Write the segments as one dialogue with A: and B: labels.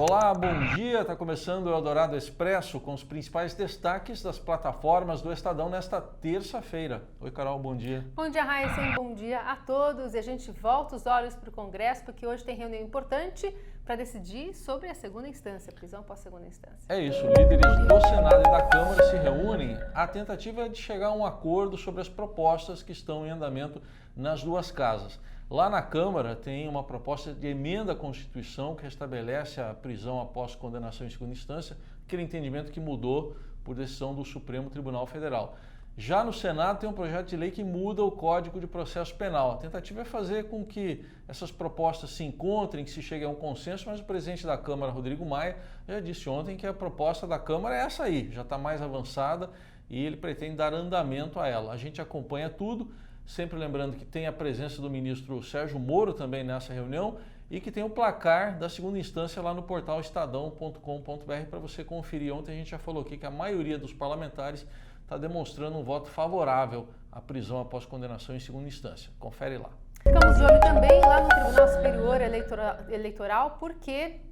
A: Olá, bom dia. Está começando o Eldorado Expresso com os principais destaques das plataformas do Estadão nesta terça-feira. Oi, Carol, bom dia.
B: Bom dia, Raíssa. Bom dia a todos. E a gente volta os olhos para o Congresso, porque hoje tem reunião importante para decidir sobre a segunda instância, prisão após segunda instância.
A: É isso, líderes do Senado e da Câmara se reúnem. A tentativa é de chegar a um acordo sobre as propostas que estão em andamento nas duas casas. Lá na Câmara tem uma proposta de emenda à Constituição que restabelece a prisão após condenação em segunda instância, aquele entendimento que mudou por decisão do Supremo Tribunal Federal. Já no Senado tem um projeto de lei que muda o Código de Processo Penal. A tentativa é fazer com que essas propostas se encontrem, que se chegue a um consenso, mas o presidente da Câmara, Rodrigo Maia, já disse ontem que a proposta da Câmara é essa aí, já está mais avançada e ele pretende dar andamento a ela. A gente acompanha tudo. Sempre lembrando que tem a presença do ministro Sérgio Moro também nessa reunião e que tem o placar da segunda instância lá no portal estadão.com.br para você conferir. Ontem a gente já falou aqui que a maioria dos parlamentares está demonstrando um voto favorável à prisão após condenação em segunda instância. Confere lá.
B: Ficamos de olho também lá no Tribunal Superior Eleitoral, porque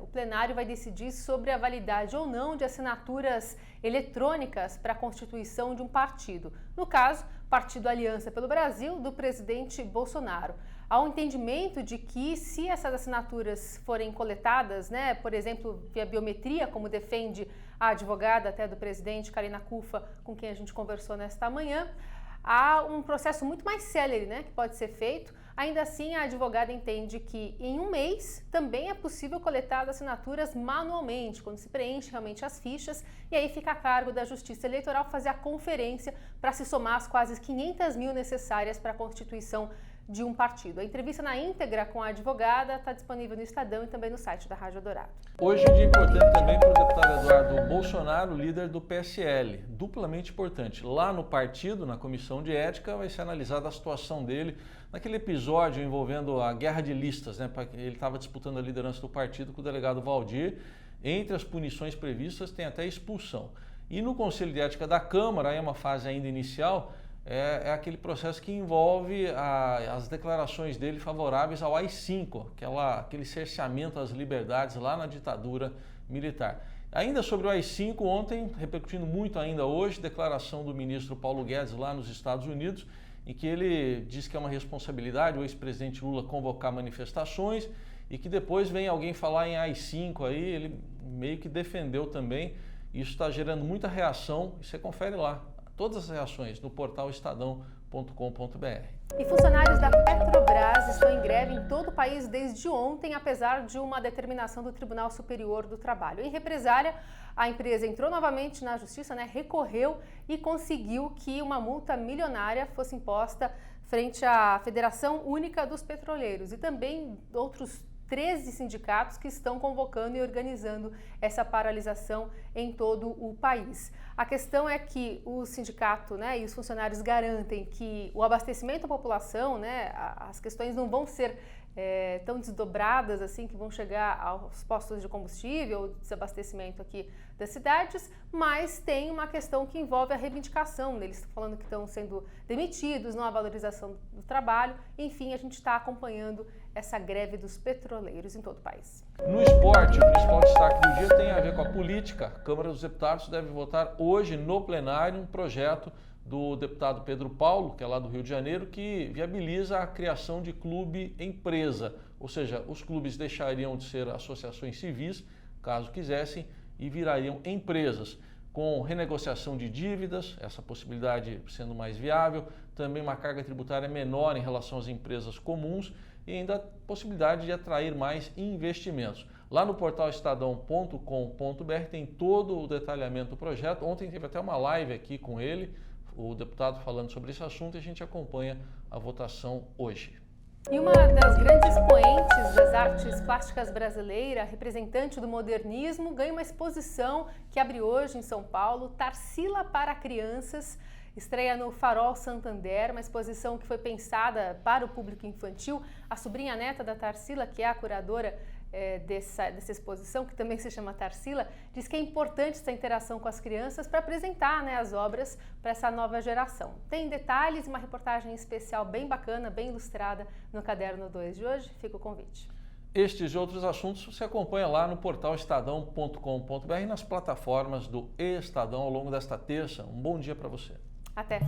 B: o plenário vai decidir sobre a validade ou não de assinaturas eletrônicas para a constituição de um partido. No caso, Partido Aliança pelo Brasil, do presidente Bolsonaro. Há um entendimento de que, se essas assinaturas forem coletadas, por exemplo, via biometria, como defende a advogada até do presidente, Karina Cufa, com quem a gente conversou nesta manhã, há um processo muito mais célere, que pode ser feito. Ainda assim, a advogada entende que em um mês também é possível coletar as assinaturas manualmente, quando se preenche realmente as fichas, e aí fica a cargo da Justiça Eleitoral fazer a conferência para se somar as quase 500 mil necessárias para a constituição de um partido. A entrevista na íntegra com a advogada está disponível no Estadão e também no site da Rádio Eldorado.
A: Hoje é um dia importante também para o deputado Eduardo Bolsonaro, líder do PSL. Duplamente importante. Lá no partido, na Comissão de Ética, vai ser analisada a situação dele naquele episódio envolvendo a guerra de listas, Ele estava disputando a liderança do partido com o delegado Valdir. Entre as punições previstas tem até expulsão. E no Conselho de Ética da Câmara, aí é uma fase ainda inicial, é aquele processo que envolve as declarações dele favoráveis ao AI-5, aquele cerceamento às liberdades lá na ditadura militar. Ainda sobre o AI-5, ontem, repercutindo muito ainda hoje, declaração do ministro Paulo Guedes lá nos Estados Unidos, em que ele diz que é uma responsabilidade o ex-presidente Lula convocar manifestações e que depois vem alguém falar em AI-5 aí, ele meio que defendeu também. Isso está gerando muita reação e você confere lá. Todas as reações no portal estadão.com.br.
B: E funcionários da Petrobras estão em greve em todo o país desde ontem, apesar de uma determinação do Tribunal Superior do Trabalho. Em represália, a empresa entrou novamente na justiça, recorreu e conseguiu que uma multa milionária fosse imposta frente à Federação Única dos Petroleiros e também outros 13 sindicatos que estão convocando e organizando essa paralisação em todo o país. A questão é que o sindicato e os funcionários garantem que o abastecimento da população, as questões não vão ser tão desdobradas assim, que vão chegar aos postos de combustível, desabastecimento aqui das cidades, mas tem uma questão que envolve a reivindicação. Eles estão falando que estão sendo demitidos, não há valorização do trabalho. Enfim, a gente está acompanhando essa greve dos petroleiros em todo o país.
A: No esporte, o principal destaque do dia tem a ver com a política. A Câmara dos Deputados deve votar hoje no plenário um projeto do deputado Pedro Paulo, que é lá do Rio de Janeiro, que viabiliza a criação de clube-empresa, ou seja, os clubes deixariam de ser associações civis, caso quisessem, e virariam empresas, com renegociação de dívidas, essa possibilidade sendo mais viável, também uma carga tributária menor em relação às empresas comuns e ainda a possibilidade de atrair mais investimentos. Lá no portal estadão.com.br tem todo o detalhamento do projeto. Ontem teve até uma live aqui com ele, o deputado falando sobre esse assunto, e a gente acompanha a votação hoje.
B: E uma das grandes expoentes das artes plásticas brasileiras, representante do modernismo, ganha uma exposição que abre hoje em São Paulo, Tarsila para Crianças, estreia no Farol Santander, uma exposição que foi pensada para o público infantil. A sobrinha neta da Tarsila, que é a curadora dessa exposição, que também se chama Tarsila, diz que é importante essa interação com as crianças para apresentar as obras para essa nova geração. Tem detalhes, uma reportagem especial bem bacana, bem ilustrada no Caderno 2 de hoje. Fica o convite.
A: Estes e outros assuntos você acompanha lá no portal estadão.com.br e nas plataformas do Estadão ao longo desta terça. Um bom dia para você.
B: Até!